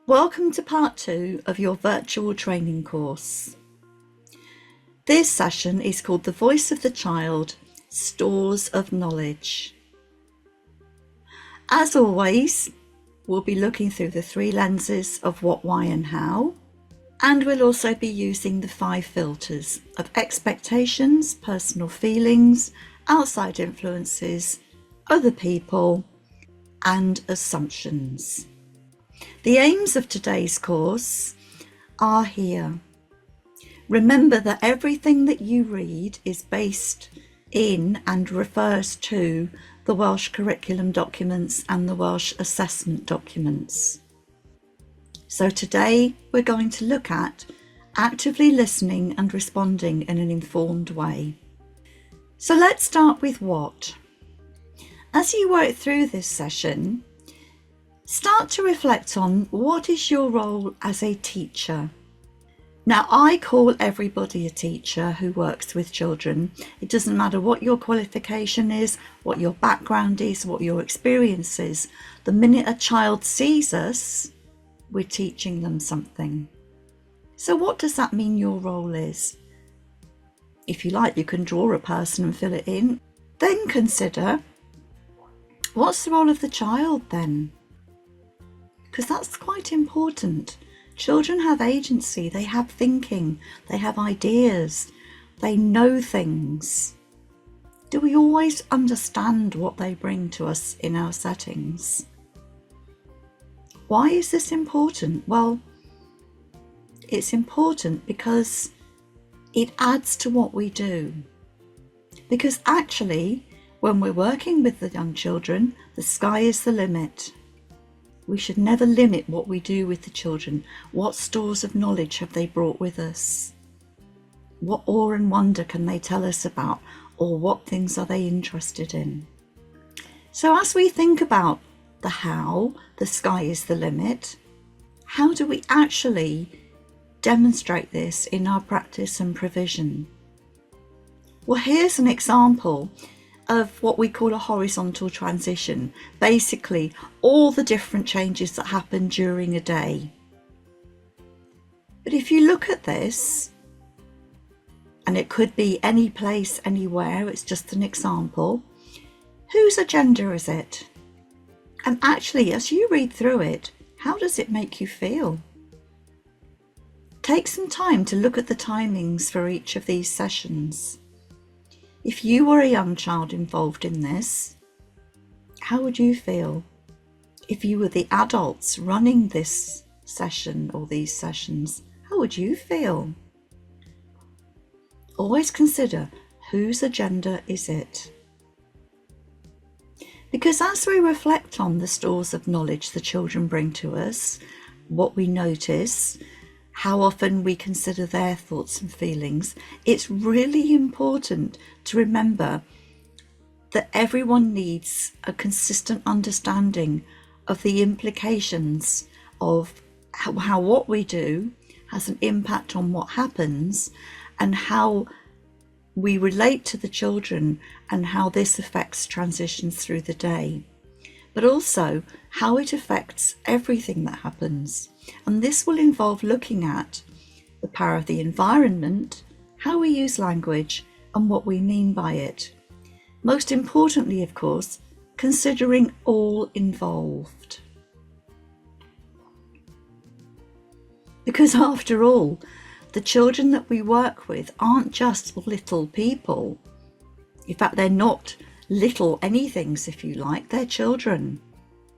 Welcome to part 2 of your virtual training course. This session is called The Voice of the Child, Stores of Knowledge. As always, we'll be looking through the 3 lenses of what, why and how, and we'll also be using the 5 filters of expectations, personal feelings, outside influences, other people, and assumptions. The aims of today's course are here. Remember that everything that you read is based in and refers to the Welsh curriculum documents and the Welsh assessment documents. So today we're going to look at actively listening and responding in an informed way. So let's start with what. As you work through this session, start to reflect on what is your role as a teacher. Now, I call everybody a teacher who works with children. It doesn't matter what your qualification is, what your background is, what your experience is. The minute a child sees us, we're teaching them something. So what does that mean your role is? If you like, you can draw a person and fill it in. Then consider, what's the role of the child then? Because that's quite important. Children have agency, they have thinking, they have ideas, they know things. Do we always understand what they bring to us in our settings? Why is this important? Well, it's important because it adds to what we do. Because actually, when we're working with the young children, the sky is the limit. We should never limit what we do with the children. What stores of knowledge have they brought with us? What awe and wonder can they tell us about? Or what things are they interested in? So as we think about the how, the sky is the limit, how do we actually demonstrate this in our practice and provision? Well, here's an example of what we call a horizontal transition. Basically, all the different changes that happen during a day. But if you look at this, and it could be any place, anywhere, it's just an example, whose agenda is it? And actually, as you read through it, how does it make you feel? Take some time to look at the timings for each of these sessions. If you were a young child involved in this, how would you feel? If you were the adults running this session or these sessions, how would you feel? Always consider, whose agenda is it? Because as we reflect on the stores of knowledge the children bring to us, what we notice, how often we consider their thoughts and feelings, it's really important to remember that everyone needs a consistent understanding of the implications of how what we do has an impact on what happens, and how we relate to the children and how this affects transitions through the day, but also how it affects everything that happens. And this will involve looking at the power of the environment, how we use language, and what we mean by it. Most importantly, of course, considering all involved. Because after all, the children that we work with aren't just little people. In fact, they're not little anythings, if you like, they're children.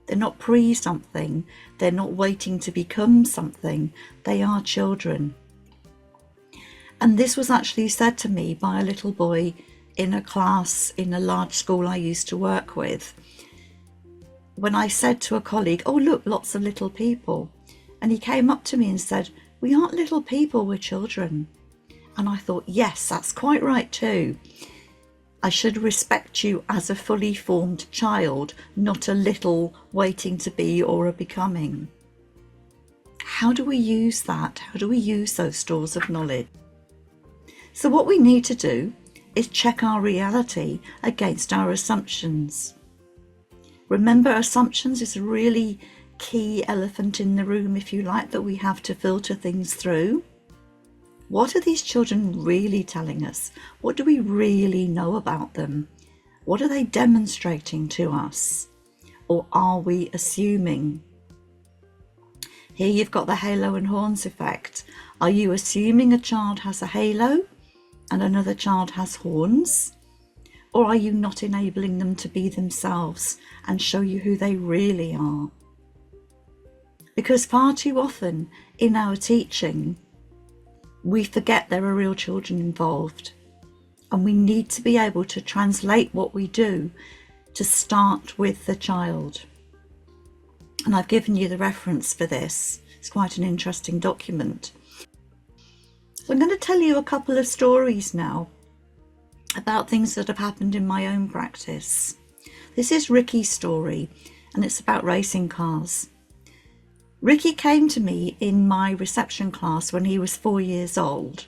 They're not pre-something, they're not waiting to become something, they are children. And this was actually said to me by a little boy in a class in a large school I used to work with. When I said to a colleague, oh look, lots of little people. And he came up to me and said, we aren't little people, we're children. And I thought, yes, that's quite right too. I should respect you as a fully formed child, not a little waiting to be or a becoming. How do we use that? How do we use those stores of knowledge? So what we need to do is check our reality against our assumptions. Remember, assumptions is a really key elephant in the room, if you like, that we have to filter things through. What are these children really telling us? What do we really know about them? What are they demonstrating to us? Or are we assuming? Here you've got the halo and horns effect. Are you assuming a child has a halo and another child has horns? Or are you not enabling them to be themselves and show you who they really are? Because far too often in our teaching, we forget there are real children involved, and we need to be able to translate what we do to start with the child. And I've given you the reference for this. It's quite an interesting document. So I'm going to tell you a couple of stories now about things that have happened in my own practice. This is Ricky's story, and it's about racing cars. Ricky came to me in my reception class when he was 4 years old.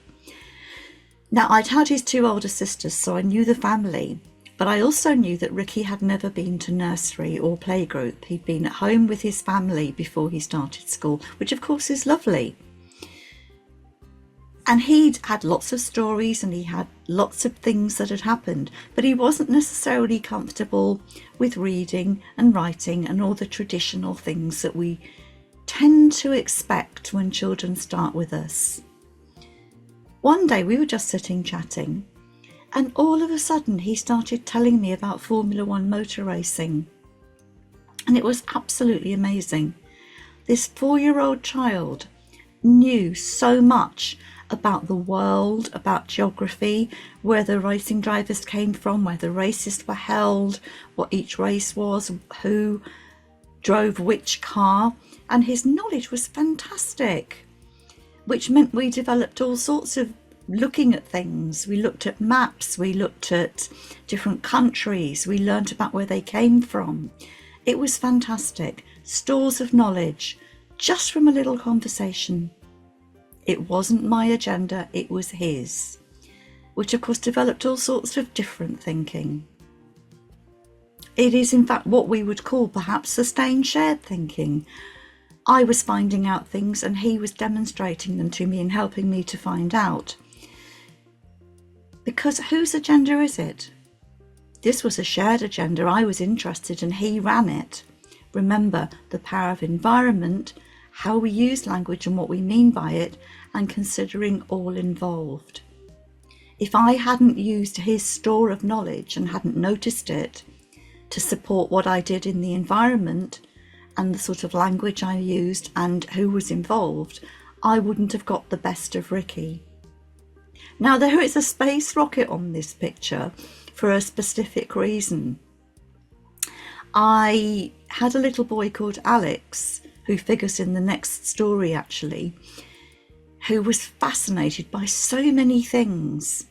Now, I'd had his two older sisters, so I knew the family, but I also knew that Ricky had never been to nursery or playgroup. He'd been at home with his family before he started school, which of course is lovely. And he'd had lots of stories and he had lots of things that had happened, but he wasn't necessarily comfortable with reading and writing and all the traditional things that we tend to expect when children start with us. One day we were just sitting chatting, and all of a sudden he started telling me about Formula One motor racing. And it was absolutely amazing. This 4-year-old child knew so much about the world, about geography, where the racing drivers came from, where the races were held, what each race was, who drove which car, and his knowledge was fantastic, which meant we developed all sorts of looking at things. We looked at maps, we looked at different countries, we learnt about where they came from. It was fantastic. Stores of knowledge, just from a little conversation. It wasn't my agenda, it was his, which of course developed all sorts of different thinking. It is in fact what we would call perhaps sustained shared thinking. I was finding out things and he was demonstrating them to me and helping me to find out. Because whose agenda is it? This was a shared agenda. I was interested and he ran it. Remember the power of environment, how we use language and what we mean by it, and considering all involved. If I hadn't used his store of knowledge and hadn't noticed it to support what I did in the environment and the sort of language I used and who was involved, I wouldn't have got the best of Ricky. Now there is a space rocket on this picture for a specific reason. I had a little boy called Alex, who figures in the next story actually, who was fascinated by so many things.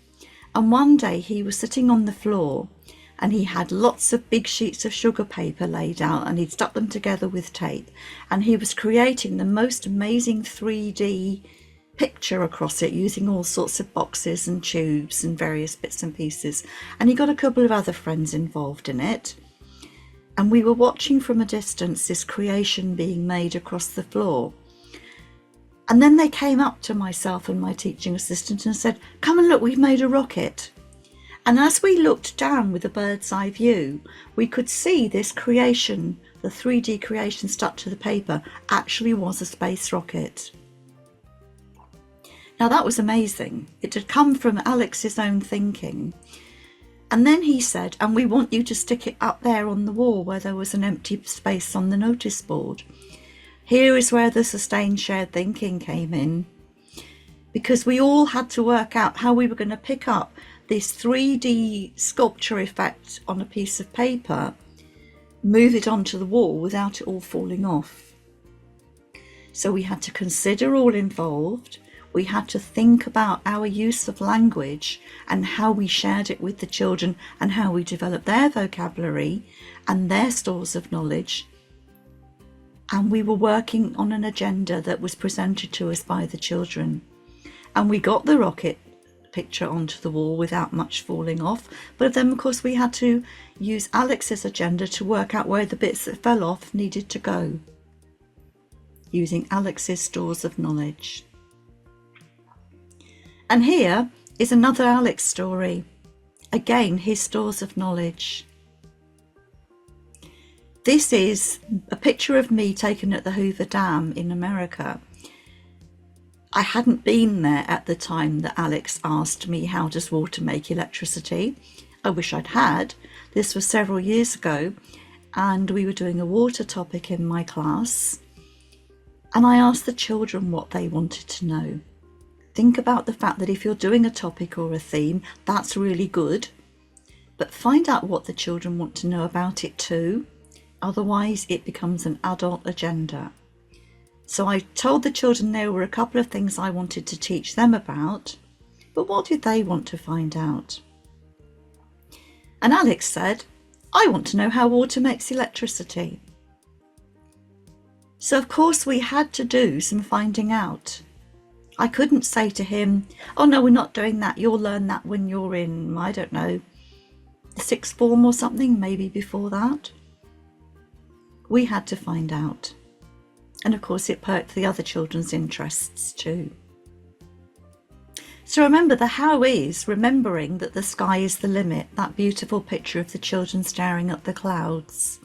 And one day he was sitting on the floor and he had lots of big sheets of sugar paper laid out and he'd stuck them together with tape, and he was creating the most amazing 3D picture across it using all sorts of boxes and tubes and various bits and pieces. And he got a couple of other friends involved in it. And we were watching from a distance this creation being made across the floor. And then they came up to myself and my teaching assistant and said, "Come and look, we've made a rocket." And as we looked down with a bird's eye view, we could see this creation, the 3D creation stuck to the paper, actually was a space rocket. Now that was amazing. It had come from Alex's own thinking. And then he said, "And we want you to stick it up there on the wall where there was an empty space on the notice board." Here is where the sustained shared thinking came in, because we all had to work out how we were going to pick up this 3D sculpture effect on a piece of paper, move it onto the wall without it all falling off. So we had to consider all involved. We had to think about our use of language and how we shared it with the children and how we developed their vocabulary and their stores of knowledge. And we were working on an agenda that was presented to us by the children. And we got the rocket picture onto the wall without much falling off. But then, of course, we had to use Alex's agenda to work out where the bits that fell off needed to go. using Alex's stores of knowledge. And here is another Alex story. Again, his stores of knowledge. This is a picture of me taken at the Hoover Dam in America. I hadn't been there at the time that Alex asked me, how does water make electricity? I wish I'd had. This was several years ago, and we were doing a water topic in my class, and I asked the children what they wanted to know. Think about the fact that if you're doing a topic or a theme, that's really good, but find out what the children want to know about it too. Otherwise, it becomes an adult agenda. So I told the children there were a couple of things I wanted to teach them about, but what did they want to find out? And Alex said, I want to know how water makes electricity. So of course we had to do some finding out. I couldn't say to him, oh no, we're not doing that. You'll learn that when you're in, I don't know, the sixth form or something, maybe before that. We had to find out. And of course it perked the other children's interests too. So remember, the how is remembering that the sky is the limit, that beautiful picture of the children staring at the clouds.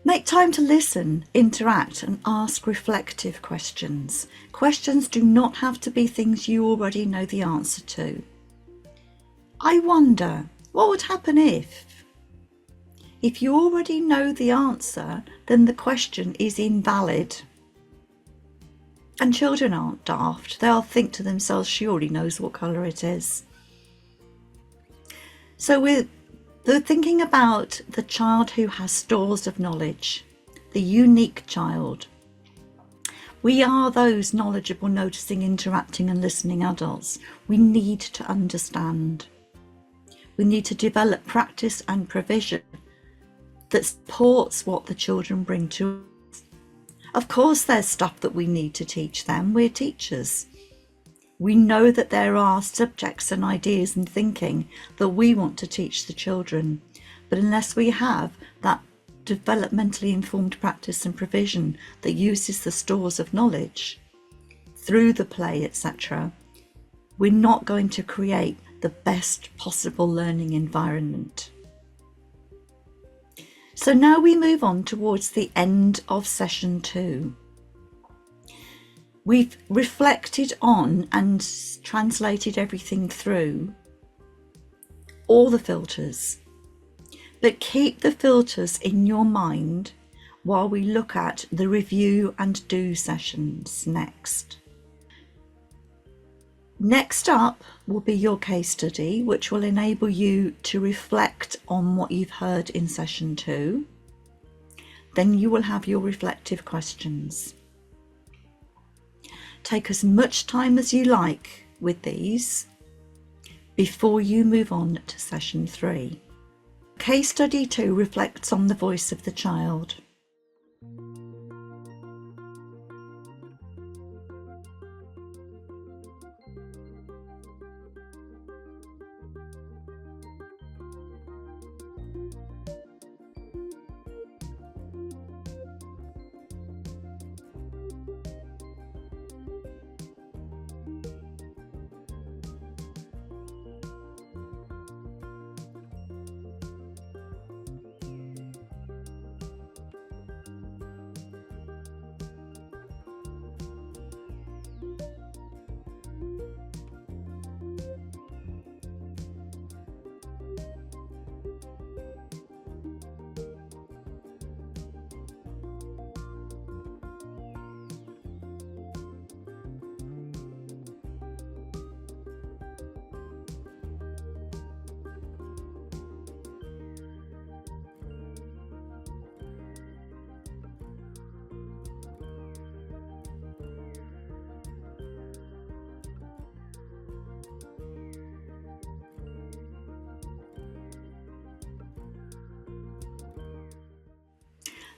Make time to listen, interact and ask reflective questions. Questions do not have to be things you already know the answer to. I wonder, what would happen if? If you already know the answer, then the question is invalid. And children aren't daft. They'll think to themselves, she already knows what colour it is. So we're thinking about the child who has stores of knowledge, the unique child. We are those knowledgeable, noticing, interacting and listening adults. We need to understand. We need to develop practice and provision that supports what the children bring to us. Of course there's stuff that we need to teach them. We're teachers. We know that there are subjects and ideas and thinking that we want to teach the children, but unless we have that developmentally informed practice and provision that uses the stores of knowledge through the play, etc., we're not going to create the best possible learning environment. So now we move on towards the end of session 2. We've reflected on and translated everything through, all the filters, but keep the filters in your mind while we look at the review and do sessions next. Next up will be your case study, which will enable you to reflect on what you've heard in session 2. Then you will have your reflective questions. Take as much time as you like with these before you move on to session 3. Case study 2 reflects on the voice of the child.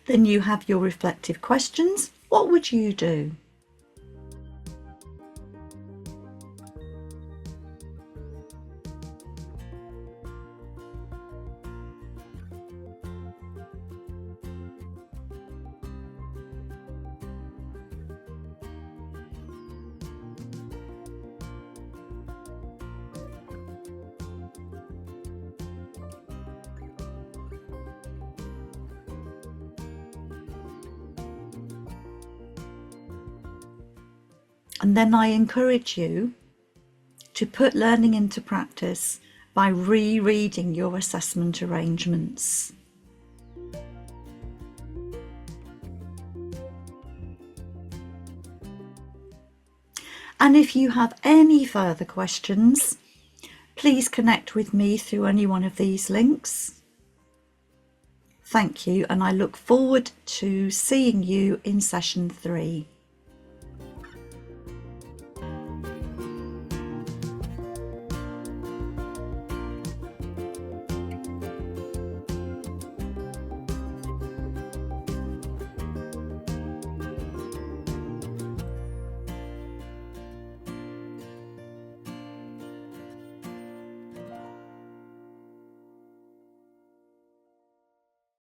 Then you have your reflective questions. What would you do? And then I encourage you to put learning into practice by rereading your assessment arrangements. And if you have any further questions, please connect with me through any one of these links. Thank you, and I look forward to seeing you in session 3.